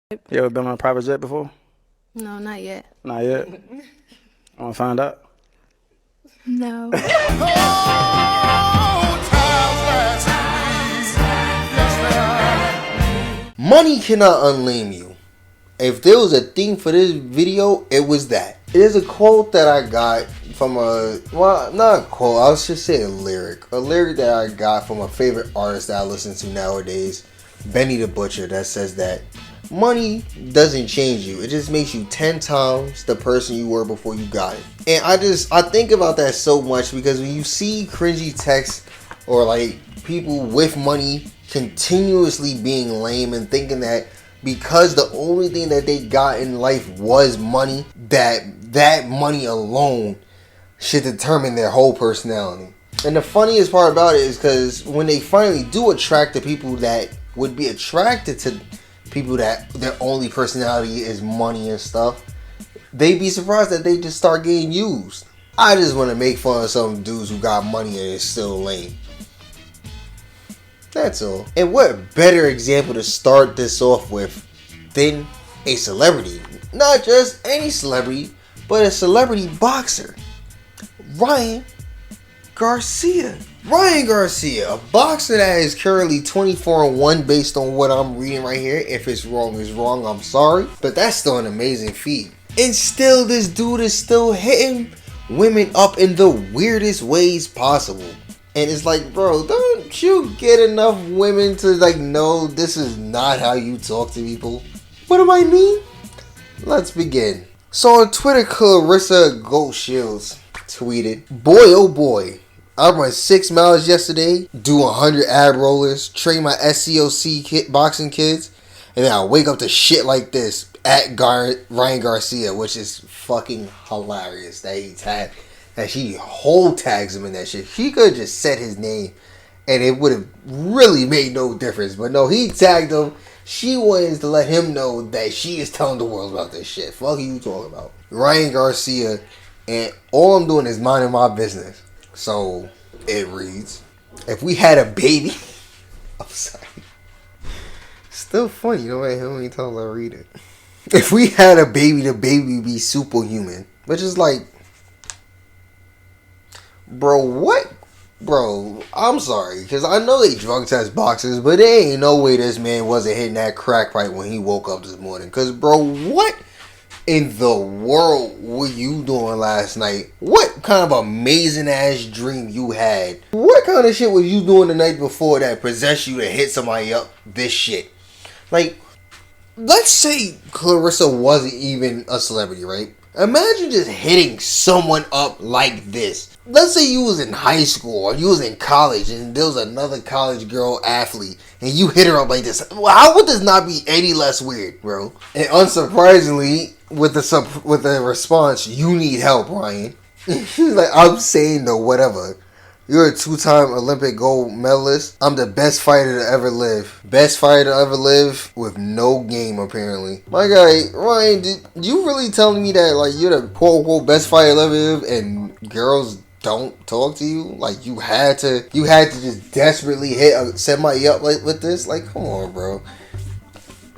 You ever been on a private jet before? No, not yet. Not yet. I want to find out. No. Money cannot unlame you. If there was a thing for this video, it was that. It is a quote that I got from not a quote, I'll just say a lyric that I got from a favorite artist that I listen to nowadays, Benny the Butcher, that says that money doesn't change you. It just makes you 10 times the person you were before you got it. And I think about that so much because when you see cringy texts or like people with money continuously being lame and thinking that because the only thing that they got in life was money, that money alone should determine their whole personality. And the funniest part about it is because when they finally do attract the people that would be attracted to people that their only personality is money and stuff, they be surprised that they just start getting used. I just want to make fun of some dudes who got money and is still lame. That's all. And what better example to start this off with than a celebrity? Not just any celebrity, but a celebrity boxer. Ryan Garcia. Ryan Garcia, a boxer that is currently 24-1 based on what I'm reading right here. If it's wrong, I'm sorry. But that's still an amazing feat. And still, this dude is still hitting women up in the weirdest ways possible. And it's like, bro, don't you get enough women to like know this is not how you talk to people? What do I mean? Let's begin. So on Twitter, Clarissa Gold Shields tweeted, "Boy, oh boy, I run 6 miles yesterday, do 100 ab rollers, train my SCOC boxing kids, and then I wake up to shit like this at Ryan Garcia," which is fucking hilarious that she whole tags him in that shit. She could have just said his name and it would have really made no difference. But no, he tagged him. She wanted to let him know that she is telling the world about this shit. Fuck you talking about? Ryan Garcia, and all I'm doing is minding my business. So it reads, if we had a baby, I'm sorry. Still funny, you know what? How many times I read it? If we had a baby, the baby would be superhuman. Which is like, bro, what? Bro, I'm sorry, because I know they drug test boxers, but there ain't no way this man wasn't hitting that crack pipe when he woke up this morning. Because, bro, what in the world were you doing last night? What kind of amazing ass dream you had? What kind of shit was you doing the night before that possessed you to hit somebody up this shit? Like, let's say Clarissa wasn't even a celebrity, right? Imagine just hitting someone up like this. Let's say you was in high school or you was in college and there was another college girl athlete and you hit her up like this. Well, how would this not be any less weird, bro? And unsurprisingly, with the response, "You need help, Ryan." He's like, "I'm saying no, whatever. You're a 2-time Olympic gold medalist. I'm the best fighter to ever live. Best fighter to ever live with no game, apparently." My guy, Ryan, you really telling me that like you're the quote-unquote best fighter to ever live and girls don't talk to you? Like you had to just desperately hit somebody up like with this? Like, come on, bro.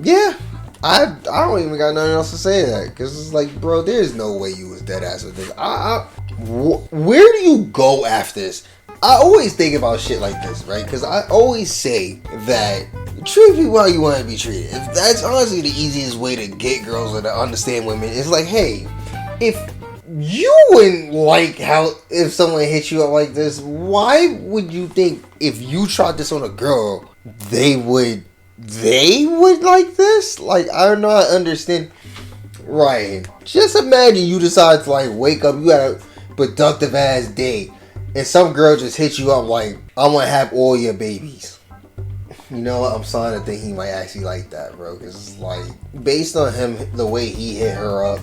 Yeah. I don't even got nothing else to say to that. Because it's like, bro, there's no way you was dead ass with this. Where do you go after this? I always think about shit like this, right? Because I always say that treat people how you want to be treated. If that's honestly the easiest way to get girls to understand women. It's like, hey, if you wouldn't like how if someone hit you up like this, why would you think if you tried this on a girl, they would like this? Like, I don't know. I understand. Ryan, just imagine you decide to like wake up, you had a productive ass day, and some girl just hit you up like, "I want to have all your babies." You know what? I'm starting to think he might actually like that, bro. Because it's like, based on him, the way he hit her up,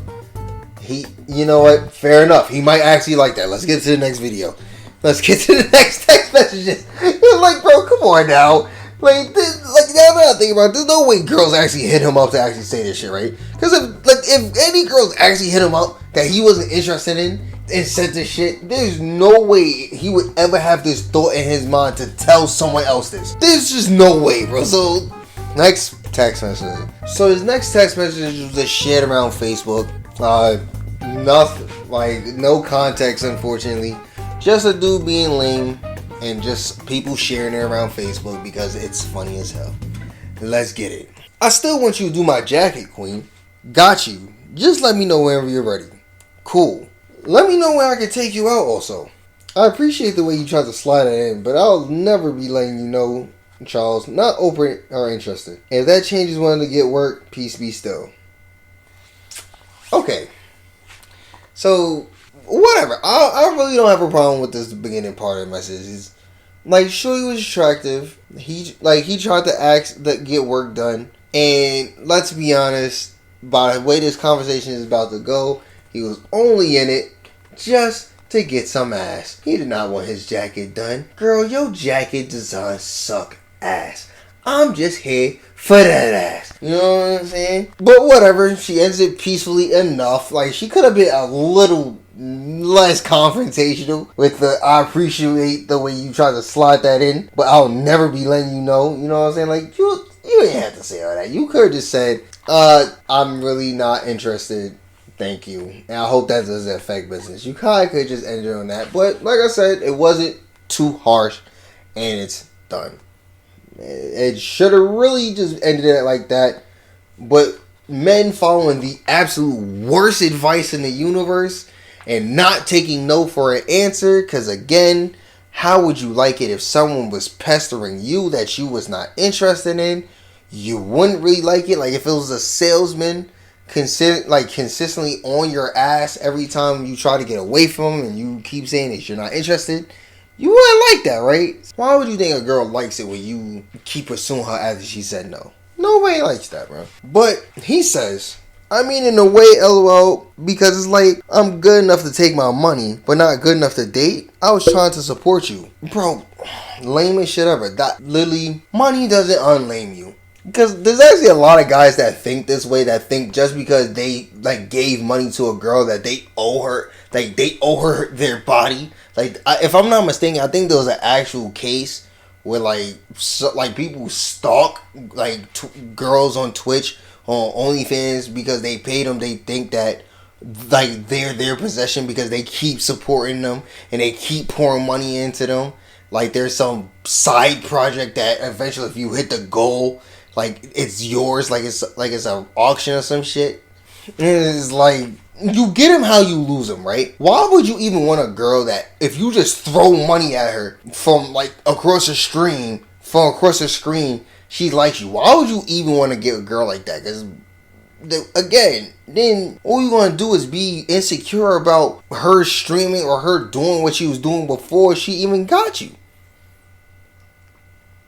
you know what? Fair enough. He might actually like that. Let's get to the next video. Let's get to the next text messages. You're like, bro, come on now. Like now that I think about it, there's no way girls actually hit him up to actually say this shit, right? Because if any girls actually hit him up that he wasn't interested in and said this shit, there's no way he would ever have this thought in his mind to tell someone else this. There's just no way, bro. So next text message. So his next text message was just shared around Facebook. Nothing, like no context, unfortunately. Just a dude being lame and just people sharing it around Facebook because it's funny as hell. Let's get it. I still want you to do my jacket, queen. Got you. Just let me know whenever you're ready. Cool. Let me know when I can take you out also. I appreciate the way you tried to slide it in, but I'll never be letting you know, Charles, not open or interested. If that changes when to get work, peace be still. Okay. So, whatever. I really don't have a problem with this beginning part of the message. It's, like, sure, he was attractive. He tried to get work done. And let's be honest, by the way this conversation is about to go, he was only in it just to get some ass. He did not want his jacket done. Girl, your jacket designs suck ass. I'm just here for that ass. You know what I'm saying? But whatever, she ends it peacefully enough. Like, she could have been a little less confrontational with the I appreciate the way you try to slide that in, but I'll never be letting you know. You know what I'm saying? Like, you didn't have to say all that. You could have just said, I'm really not interested. Thank you. And I hope that doesn't affect business. You kind of could just end it on that. But like I said, it wasn't too harsh. And it's done. It should have really just ended it like that. But men following the absolute worst advice in the universe and not taking no for an answer. Because again, how would you like it if someone was pestering you that you was not interested in? You wouldn't really like it. Like if it was a salesman consistently on your ass every time you try to get away from him and you keep saying that you're not interested, you wouldn't like that, right? Why would you think a girl likes it when you keep pursuing her after she said no? Nobody likes that, bro. But he says, I mean in a way, LOL, because it's like, I'm good enough to take my money, but not good enough to date. I was trying to support you. Bro, lamest shit ever. That literally, money doesn't unlame you. Because there's actually a lot of guys that think this way, that think just because they like gave money to a girl that they owe her, like they owe her their body. Like if I'm not mistaken, I think there was an actual case where like people stalk like girls on Twitch on OnlyFans because they paid them. They think that like they're their possession because they keep supporting them and they keep pouring money into them. Like there's some side project that eventually, if you hit the goal, like it's yours, like it's an auction or some shit. And it's like you get him how you lose him, right? Why would you even want a girl that if you just throw money at her from like across the screen, she likes you? Why would you even want to get a girl like that? Because again, then all you want to do is be insecure about her streaming or her doing what she was doing before she even got you.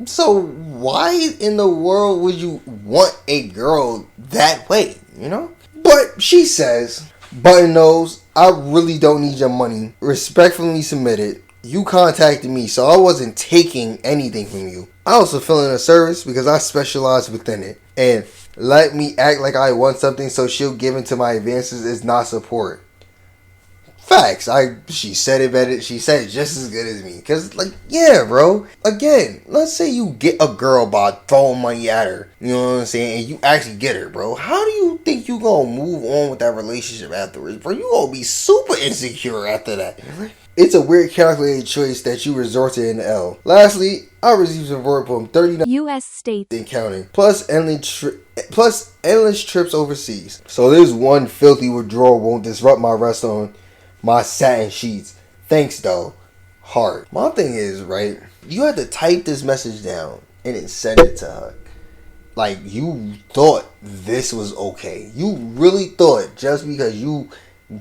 So why in the world would you want a girl that way, you know? But she says, button nose, I really don't need your money. Respectfully submitted. You contacted me, so I wasn't taking anything from you. I was fulfilling a service because I specialize within it. And let me act like I want something so she'll give into my advances is not support. Facts. She said it better. She said it just as good as me. Because, like, yeah, bro. Again, let's say you get a girl by throwing money at her. You know what I'm saying? And you actually get her, bro. How do you think you gonna move on with that relationship afterwards, bro? You gonna be super insecure after that. It's a weird calculated choice that you resorted in L. Lastly, I received support from 39 U.S. states and counting, plus endless trips overseas. So this one filthy withdrawal won't disrupt my rest on my satin sheets. Thanks though. Heart. My thing is, right, you had to type this message down and then send it to her. Like, you thought this was okay. You really thought just because you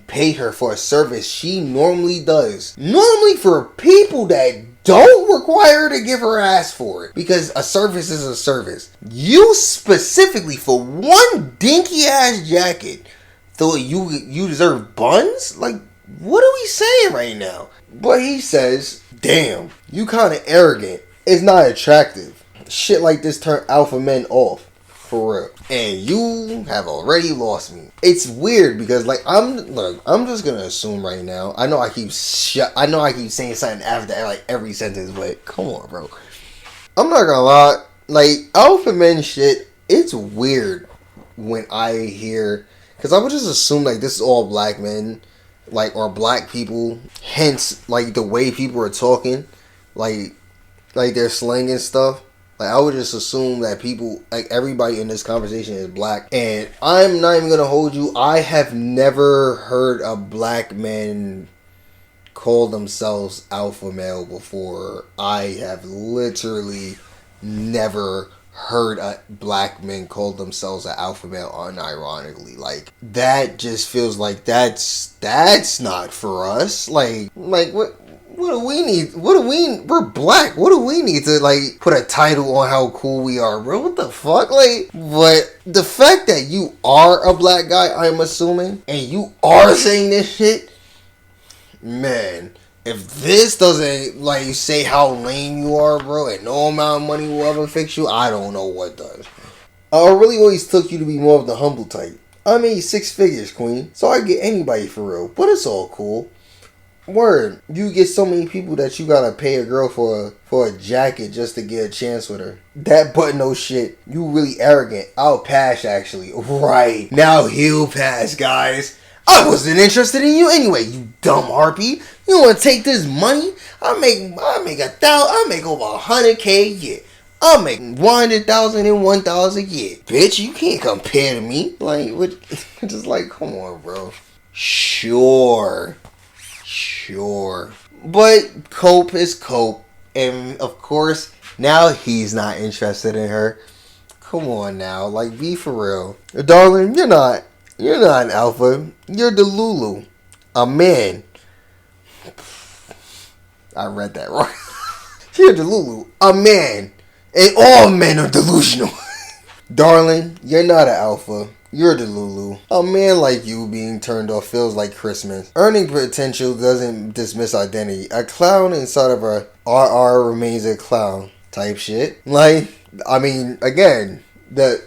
paid her for a service she normally does. Normally for people that don't require her to give her ass for it. Because a service is a service. You specifically for one dinky ass jacket thought you deserve buns? Like, what are we saying right now? But he says, damn, you kind of arrogant. It's not attractive. Shit like this turn alpha men off. For real. And you have already lost me. It's weird because like I'm just gonna assume right now. I know I keep saying something after that, like every sentence, but come on, bro. I'm not gonna lie. Like alpha men shit it's weird when I hear, because I would just assume like this is all black men, like, or black people. Hence, like the way people are talking, like their slang and stuff. Like I would just assume that people, like everybody in this conversation is black. And I'm not even gonna hold you. I have never heard a black man call themselves alpha male before. I have literally never heard a black men call themselves an alpha male unironically. Like that just feels like that's not for us. Like what do we need? We're black. What do we need to, like, put a title on how cool we are, bro? What the fuck? Like, but the fact that you are a black guy, I'm assuming, and you are saying this shit, man, if this doesn't, like, say how lame you are, bro, and no amount of money will ever fix you, I don't know what does. I really always took you to be more of the humble type. I made 6 figures, queen, so I get anybody for real, but it's all cool. Word, you get so many people that you gotta pay a girl for a jacket just to get a chance with her. That button nose shit, you really arrogant. I'll pass, actually. Right, now he'll pass, guys. I wasn't interested in you anyway, you dumb harpy. You wanna take this money? I make over 100K a year. I make 100,000 and 1,000 a year. Bitch, you can't compare to me. Like, what? Just like, come on, bro. Sure. But cope is cope. And of course, now he's not interested in her. Come on now, like, be for real. Darling, you're not an alpha. You're Delulu. A man. I read that wrong. You're Delulu. A man. And all men are delusional. Darling, you're not an alpha. You're Delulu. A man like you being turned off feels like Christmas. Earning potential doesn't dismiss identity. A clown inside of a RR remains a clown type shit. Like, I mean, again,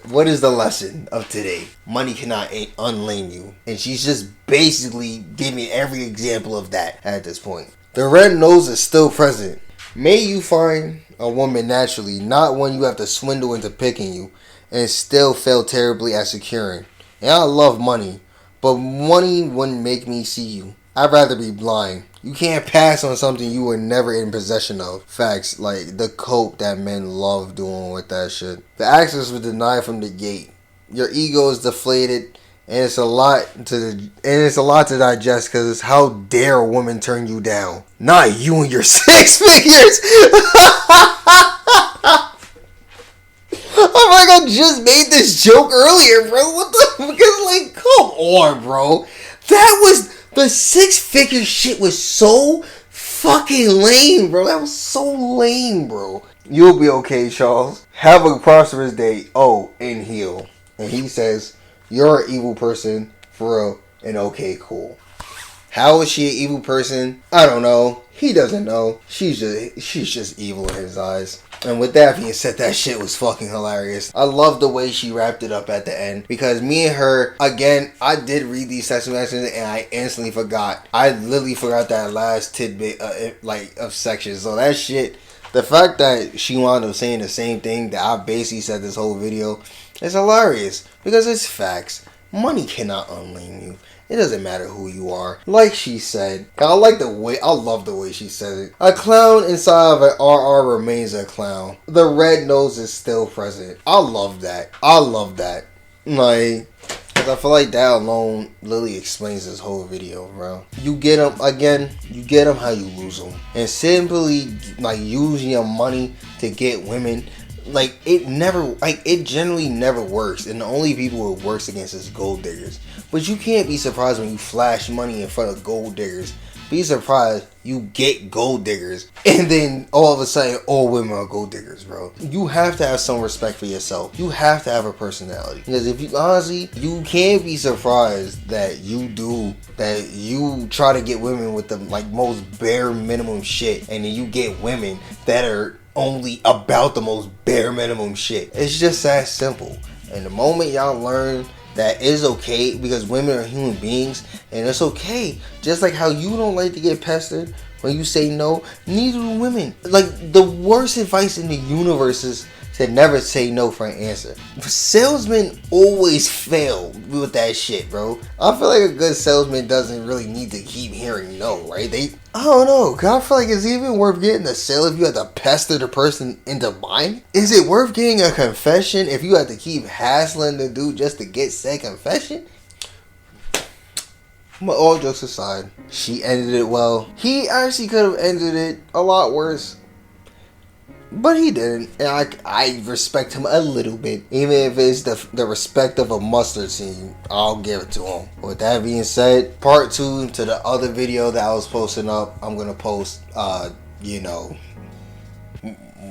what is the lesson of today? Money cannot unlame you. And she's just basically giving every example of that at this point. The red nose is still present. May you find a woman naturally, not one you have to swindle into picking you, and still fail terribly at securing. And I love money, but money wouldn't make me see you. I'd rather be blind. You can't pass on something you were never in possession of. Facts, like the cope that men love doing with that shit. The access was denied from the gate. Your ego is deflated, and it's a lot to digest, because it's how dare a woman turn you down. Not you and your 6 figures. I'm like, I just made this joke earlier, bro. What the fuck? Because, like, come on, bro. The 6-figure shit was so fucking lame, bro. That was so lame, bro. You'll be okay, Charles. Have a prosperous day. Oh, and heal. And he says, you're an evil person, for real, and okay, cool. How is she an evil person? I don't know. He doesn't know. She's just evil in his eyes. And with that being said, that shit was fucking hilarious. I love the way she wrapped it up at the end. Because me and her, again, I did read these text messages and I instantly forgot. I literally forgot that last tidbit of sections. So that shit, the fact that she wound up saying the same thing that I basically said this whole video is hilarious. Because it's facts. Money cannot unlame you. It doesn't matter who you are. Like she said, I love the way she said it. A clown inside of an RR remains a clown. The red nose is still present. I love that. Like, because I feel like that alone literally explains this whole video, bro. You get them how you lose them. And simply, like, using your money to get women, like, it generally never works. And the only people it works against is gold diggers. But you can't be surprised when you flash money in front of gold diggers. Be surprised you get gold diggers, and then all of a sudden all women are gold diggers, bro. You have to have some respect for yourself. You have to have a personality. Because if you honestly, you can't be surprised that you try to get women with the like most bare minimum shit, and then you get women that are only about the most bare minimum shit. It's just that simple. And the moment y'all learn that is okay, because women are human beings, and it's okay. Just like how you don't like to get pestered when you say no, neither do women. Like, the worst advice in the universe is to never say no for an answer. Salesmen always fail with that shit, bro. I feel like a good salesman doesn't really need to keep hearing no, right? I don't know, cause I feel like it's even worth getting a sale if you have to pester the person into buying. Is it worth getting a confession if you have to keep hassling the dude just to get said confession? But all jokes aside, she ended it well. He actually could have ended it a lot worse, but he didn't. And I respect him a little bit. Even if it's the respect of a mustard seed, I'll give it to him. With that being said, part 2 to the other video that I was posting up, I'm going to post,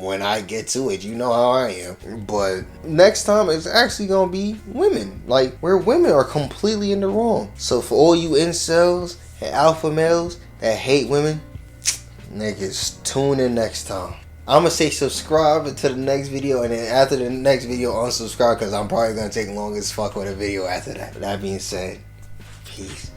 when I get to it. You know how I am. But next time it's actually gonna be women, like where women are completely in the wrong. So for all you incels and alpha males that hate women, niggas, tune in next time. I'm gonna say subscribe to the next video, and then after the next video unsubscribe, because I'm probably gonna take long as fuck with a video after that. That being said, peace.